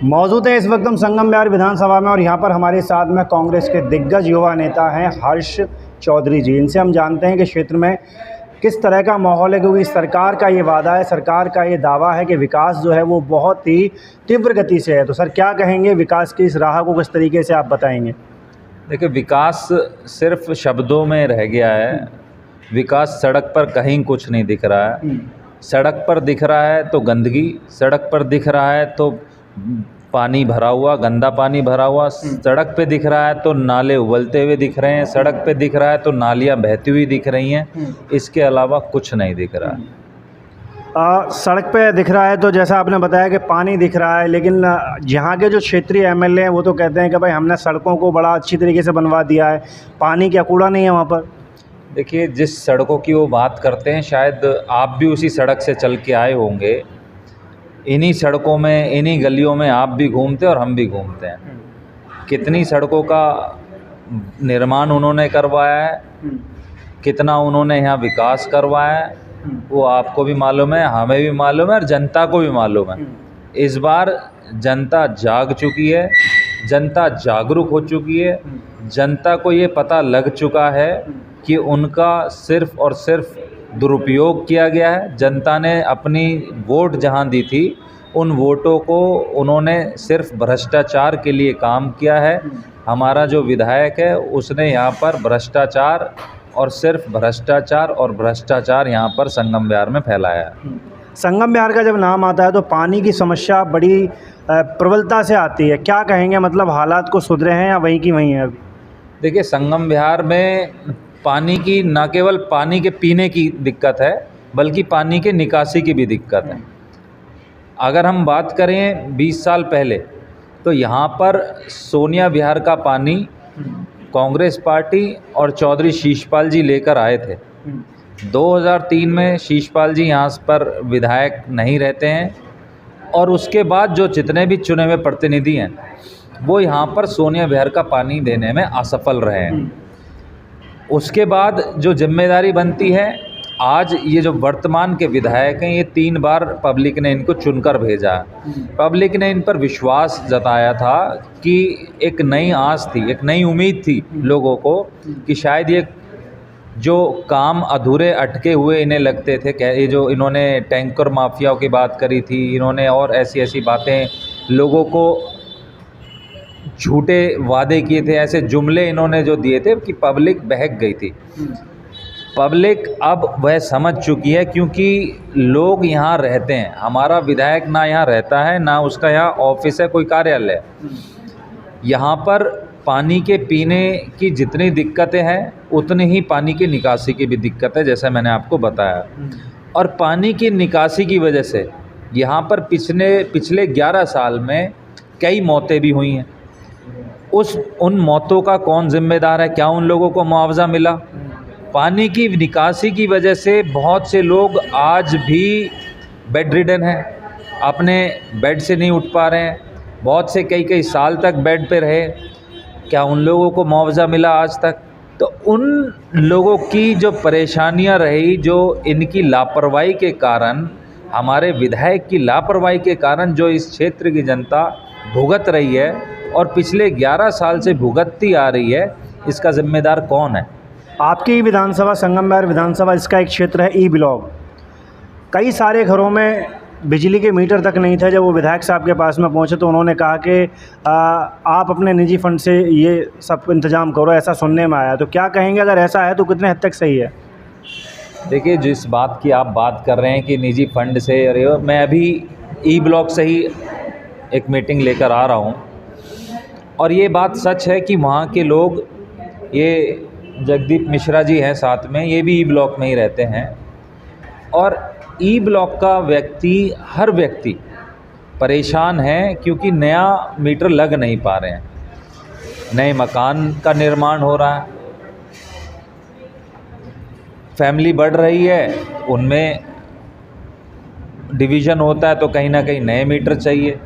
मौजूद है इस वक्त हम संगम बिहार विधानसभा में और यहाँ पर हमारे साथ में कांग्रेस के दिग्गज युवा नेता हैं हर्ष चौधरी जी। इनसे हम जानते हैं कि क्षेत्र में किस तरह का माहौल है, क्योंकि सरकार का ये वादा है, सरकार का ये दावा है कि विकास जो है वो बहुत ही तीव्र गति से है। तो सर क्या कहेंगे, विकास की इस राह को किस तरीके से आप बताएंगे? देखिए, विकास सिर्फ शब्दों में रह गया है। विकास सड़क पर कहीं कुछ नहीं दिख रहा है। सड़क पर दिख रहा है तो गंदगी, सड़क पर दिख रहा है तो पानी भरा हुआ, गंदा पानी भरा हुआ, सड़क पे दिख रहा है तो नाले उबलते हुए दिख रहे हैं, सड़क पे दिख रहा है तो नालियाँ बहती हुई दिख रही हैं। इसके अलावा कुछ नहीं दिख रहा है। सड़क पे दिख रहा है तो जैसा आपने बताया कि पानी दिख रहा है, लेकिन यहाँ के जो क्षेत्रीय एमएलए हैं वो तो कहते हैं कि भाई हमने सड़कों को बड़ा अच्छी तरीके से बनवा दिया है, पानी क्या कूड़ा नहीं है वहाँ पर। देखिए, जिस सड़कों की वो बात करते हैं शायद आप भी उसी सड़क से चल के आए होंगे। इन्हीं सड़कों में, इन्हीं गलियों में आप भी घूमते और हम भी घूमते हैं। कितनी सड़कों का निर्माण उन्होंने करवाया है, कितना उन्होंने यहाँ विकास करवाया है, वो आपको भी मालूम है, हमें भी मालूम है और जनता को भी मालूम है। इस बार जनता जाग चुकी है, जनता जागरूक हो चुकी है। जनता को ये पता लग चुका है कि उनका सिर्फ़ और सिर्फ दुरुपयोग किया गया है। जनता ने अपनी वोट जहां दी थी, उन वोटों को उन्होंने सिर्फ भ्रष्टाचार के लिए काम किया है। हमारा जो विधायक है उसने यहाँ पर भ्रष्टाचार और सिर्फ भ्रष्टाचार और भ्रष्टाचार यहाँ पर संगम बिहार में फैलाया है। संगम बिहार का जब नाम आता है तो पानी की समस्या बड़ी प्रबलता से आती है। क्या कहेंगे, मतलब हालात को सुधरे हैं या वहीं की वहीं है अभी? देखिए, संगम बिहार में पानी की, न केवल पानी के पीने की दिक्कत है बल्कि पानी के निकासी की भी दिक्कत है। अगर हम बात करें 20 साल पहले तो यहाँ पर सोनिया विहार का पानी कांग्रेस पार्टी और चौधरी शीशपाल जी लेकर आए थे। 2003 में शीशपाल जी यहाँ पर विधायक नहीं रहते हैं और उसके बाद जो जितने भी चुने हुए प्रतिनिधि हैं वो यहाँ पर सोनिया विहार का पानी देने में असफल रहे हैं। उसके बाद जो जिम्मेदारी बनती है, आज ये जो वर्तमान के विधायक हैं, ये 3 बार पब्लिक ने इनको चुनकर भेजा। पब्लिक ने इन पर विश्वास जताया था कि एक नई आस थी, एक नई उम्मीद थी लोगों को कि शायद ये जो काम अधूरे अटके हुए इन्हें लगते थे, ये जो इन्होंने टैंकर माफियाओं की बात करी थी, इन्होंने और ऐसी ऐसी बातें लोगों को झूठे वादे किए थे, ऐसे जुमले इन्होंने जो दिए थे कि पब्लिक बहक गई थी। पब्लिक अब वह समझ चुकी है, क्योंकि लोग यहाँ रहते हैं। हमारा विधायक ना यहाँ रहता है, ना उसका यहाँ ऑफिस है, कोई कार्यालय। यहाँ पर पानी के पीने की जितनी दिक्कतें हैं उतनी ही पानी की निकासी की भी दिक्कत है, जैसा मैंने आपको बताया। और पानी की निकासी की वजह से यहाँ पर पिछले 11 साल में कई मौतें भी हुई हैं। उन मौतों का कौन जिम्मेदार है? क्या उन लोगों को मुआवजा मिला? पानी की निकासी की वजह से बहुत से लोग आज भी बेड रिडन हैं, अपने बेड से नहीं उठ पा रहे हैं। बहुत से कई साल तक बेड पे रहे। क्या उन लोगों को मुआवजा मिला आज तक? तो उन लोगों की जो परेशानियां रही, जो इनकी लापरवाही के कारण, हमारे विधायक की लापरवाही के कारण जो इस क्षेत्र की जनता भुगत रही है और पिछले 11 साल से भुगतती आ रही है, इसका जिम्मेदार कौन है? आपकी विधानसभा संगम बिहार विधानसभा, इसका एक क्षेत्र है ई ब्लॉक। कई सारे घरों में बिजली के मीटर तक नहीं थे। जब वो विधायक साहब के पास में पहुंचे तो उन्होंने कहा कि आप अपने निजी फंड से ये सब इंतज़ाम करो, ऐसा सुनने में आया। तो क्या कहेंगे, अगर ऐसा है तो कितने हद तक सही है? देखिए, जिस बात की आप बात कर रहे हैं कि निजी फंड से, अरे मैं अभी ई ब्लॉक से ही एक मीटिंग लेकर आ रहा हूँ और ये बात सच है कि वहाँ के लोग, ये जगदीप मिश्रा जी हैं साथ में, ये भी ई ब्लॉक में ही रहते हैं और ई ब्लॉक का हर व्यक्ति परेशान है, क्योंकि नया मीटर लग नहीं पा रहे हैं। नए मकान का निर्माण हो रहा है, फैमिली बढ़ रही है, उनमें डिवीज़न होता है तो कहीं ना कहीं नए मीटर चाहिए।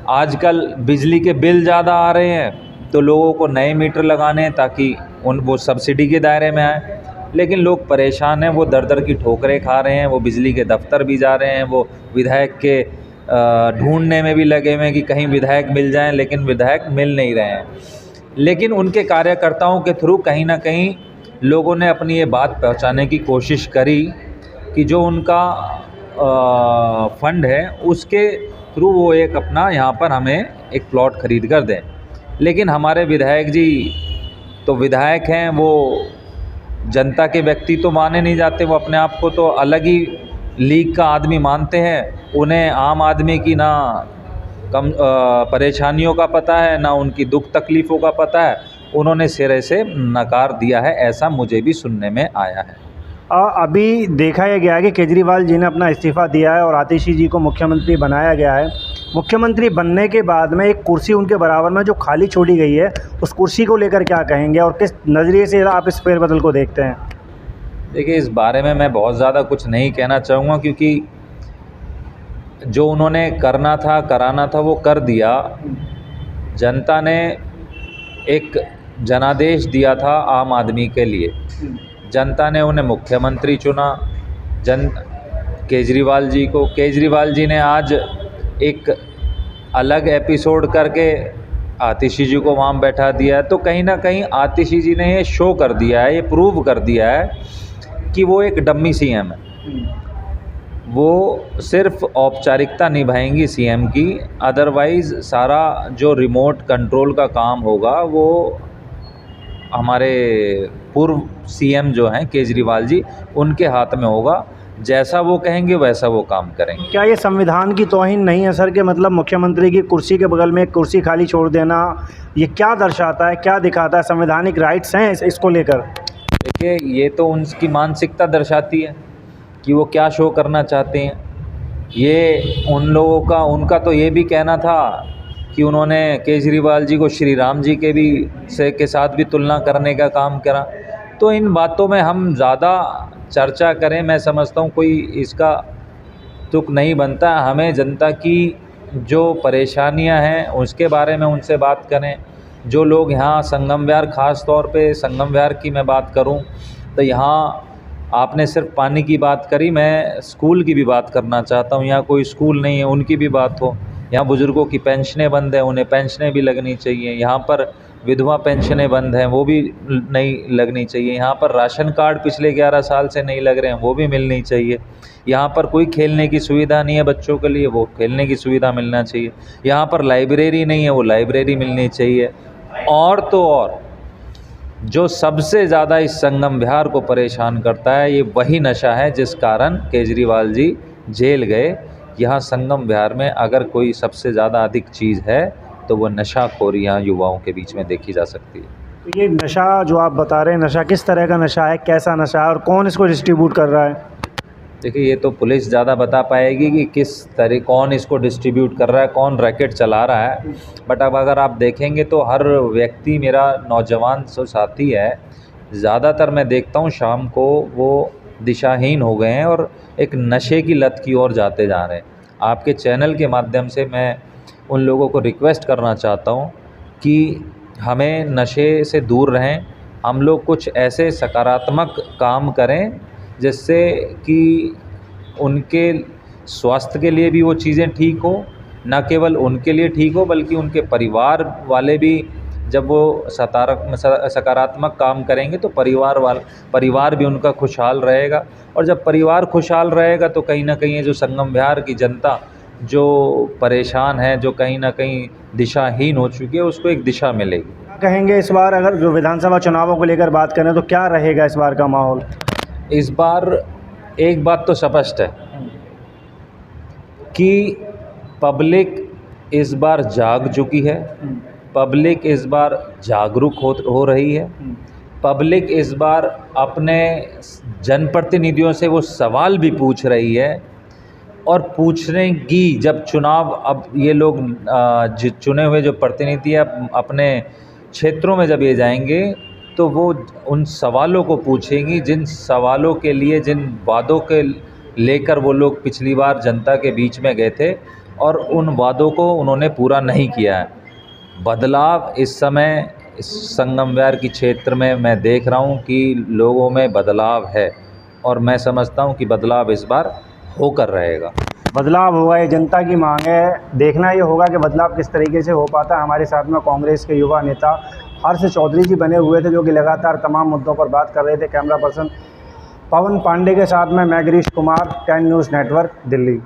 आजकल बिजली के बिल ज़्यादा आ रहे हैं तो लोगों को नए मीटर लगाने हैं ताकि वो सब्सिडी के दायरे में आए। लेकिन लोग परेशान हैं, वो दर दर की ठोकरें खा रहे हैं, वो बिजली के दफ्तर भी जा रहे हैं, वो विधायक के ढूंढने में भी लगे हुए हैं कि कहीं विधायक मिल जाएं, लेकिन विधायक मिल नहीं रहे हैं। लेकिन उनके कार्यकर्ताओं के थ्रू कहीं ना कहीं लोगों ने अपनी ये बात पहुंचाने की कोशिश करी कि जो उनका फंड है उसके थ्रू वो एक अपना यहाँ पर हमें एक प्लॉट खरीद कर दें। लेकिन हमारे विधायक जी तो विधायक हैं, वो जनता के व्यक्ति तो माने नहीं जाते, वो अपने आप को तो अलग ही लीग का आदमी मानते हैं। उन्हें आम आदमी की ना कम परेशानियों का पता है, ना उनकी दुख तकलीफ़ों का पता है। उन्होंने सिरे से नकार दिया है, ऐसा मुझे भी सुनने में आया है। अभी देखा यह गया है कि केजरीवाल जी ने अपना इस्तीफ़ा दिया है और आतिशी जी को मुख्यमंत्री बनाया गया है। मुख्यमंत्री बनने के बाद में एक कुर्सी उनके बराबर में जो खाली छोड़ी गई है, उस कुर्सी को लेकर क्या कहेंगे और किस नज़रिए से आप इस फेरबदल को देखते हैं? देखिए, इस बारे में मैं बहुत ज़्यादा कुछ नहीं कहना चाहूँगा, क्योंकि जो उन्होंने करना था, कराना था, वो कर दिया। जनता ने एक जनादेश दिया था आम आदमी के लिए, जनता ने उन्हें मुख्यमंत्री चुना। केजरीवाल जी को, केजरीवाल जी ने आज एक अलग एपिसोड करके आतिशी जी को वहाँ बैठा दिया है। तो कहीं ना कहीं आतिशी जी ने ये शो कर दिया है, ये प्रूव कर दिया है कि वो एक डम्मी सीएम है। वो सिर्फ औपचारिकता निभाएंगी सीएम की, अदरवाइज़ सारा जो रिमोट कंट्रोल का काम होगा वो हमारे पूर्व सीएम जो हैं केजरीवाल जी, उनके हाथ में होगा। जैसा वो कहेंगे वैसा वो काम करेंगे। क्या ये संविधान की तौहीन नहीं है सर, कि मतलब मुख्यमंत्री की कुर्सी के बगल में एक कुर्सी खाली छोड़ देना, ये क्या दर्शाता है, क्या दिखाता है? संवैधानिक राइट्स हैं इसको लेकर? देखिए, ये तो उनकी मानसिकता दर्शाती है कि वो क्या शो करना चाहते हैं। ये उन लोगों का, उनका तो ये भी कहना था कि उन्होंने केजरीवाल जी को श्री राम जी के साथ भी तुलना करने का काम करा। तो इन बातों में हम ज़्यादा चर्चा करें, मैं समझता हूँ कोई इसका तुक नहीं बनता। हमें जनता की जो परेशानियां हैं उसके बारे में उनसे बात करें। जो लोग यहाँ संगम विहार, ख़ास तौर पे संगम विहार की मैं बात करूँ तो यहाँ आपने सिर्फ पानी की बात करी, मैं स्कूल की भी बात करना चाहता हूँ। यहाँ कोई स्कूल नहीं है, उनकी भी बात हो। यहाँ बुज़ुर्गों की पेंशनें बंद हैं, उन्हें पेंशनें भी लगनी चाहिए। यहाँ पर विधवा पेंशनें बंद हैं, वो भी नहीं लगनी चाहिए। यहाँ पर राशन कार्ड पिछले 11 साल से नहीं लग रहे हैं, वो भी मिलनी चाहिए। यहाँ पर कोई खेलने की सुविधा नहीं है बच्चों के लिए, वो खेलने की सुविधा मिलना चाहिए। यहाँ पर लाइब्रेरी नहीं है, वो लाइब्रेरी मिलनी चाहिए। और तो और जो सबसे ज़्यादा इस संगम विहार को परेशान करता है, ये वही नशा है जिस कारण केजरीवाल जी जेल गए। यहाँ संगम विहार में अगर कोई सबसे ज़्यादा अधिक चीज़ है तो वो नशाखोरी यहाँ युवाओं के बीच में देखी जा सकती है। तो ये नशा जो आप बता रहे हैं, नशा किस तरह का नशा है, कैसा नशा है और कौन इसको डिस्ट्रीब्यूट कर रहा है? देखिए, ये तो पुलिस ज़्यादा बता पाएगी कि किस तरह कौन इसको डिस्ट्रीब्यूट कर रहा है, कौन रैकेट चला रहा है। बट अब अगर आप देखेंगे तो हर व्यक्ति, मेरा नौजवान जो साथी है, ज़्यादातर मैं देखता हूँ शाम को वो दिशाहीन हो गए हैं और एक नशे की लत की ओर जाते जा रहे हैं। आपके चैनल के माध्यम से मैं उन लोगों को रिक्वेस्ट करना चाहता हूँ कि हमें नशे से दूर रहें। हम लोग कुछ ऐसे सकारात्मक काम करें जिससे कि उनके स्वास्थ्य के लिए भी वो चीज़ें ठीक हो, न केवल उनके लिए ठीक हो बल्कि उनके परिवार वाले भी, जब वो सकारात्मक काम करेंगे तो परिवार भी उनका खुशहाल रहेगा। और जब परिवार खुशहाल रहेगा तो कहीं ना कहीं ये जो संगम विहार की जनता जो परेशान है, जो कहीं ना कहीं दिशाहीन हो चुकी है, उसको एक दिशा मिलेगी। कहेंगे इस बार अगर जो विधानसभा चुनावों को लेकर बात करें तो क्या रहेगा इस बार का माहौल? इस बार एक बात तो स्पष्ट है कि पब्लिक इस बार जाग चुकी है, पब्लिक इस बार जागरूक हो रही है। पब्लिक इस बार अपने जनप्रतिनिधियों से वो सवाल भी पूछ रही है और पूछेगी। जब चुनाव, अब ये लोग चुने हुए जो प्रतिनिधि अपने क्षेत्रों में जब ये जाएंगे तो वो उन सवालों को पूछेंगी जिन सवालों के लिए, जिन वादों के लेकर वो लोग पिछली बार जनता के बीच में गए थे और उन वादों को उन्होंने पूरा नहीं किया है। बदलाव इस समय इस संगम विहार की क्षेत्र में मैं देख रहा हूँ कि लोगों में बदलाव है और मैं समझता हूँ कि बदलाव इस बार होकर रहेगा। बदलाव होगा, ये जनता की मांग है। देखना ये होगा कि बदलाव किस तरीके से हो पाता है। हमारे साथ में कांग्रेस के युवा नेता हर्ष चौधरी जी बने हुए थे, जो कि लगातार तमाम मुद्दों पर बात कर रहे थे। कैमरा पर्सन पवन पांडे के साथ में मैं गिरीश कुमार, 10 न्यूज़ नेटवर्क, दिल्ली।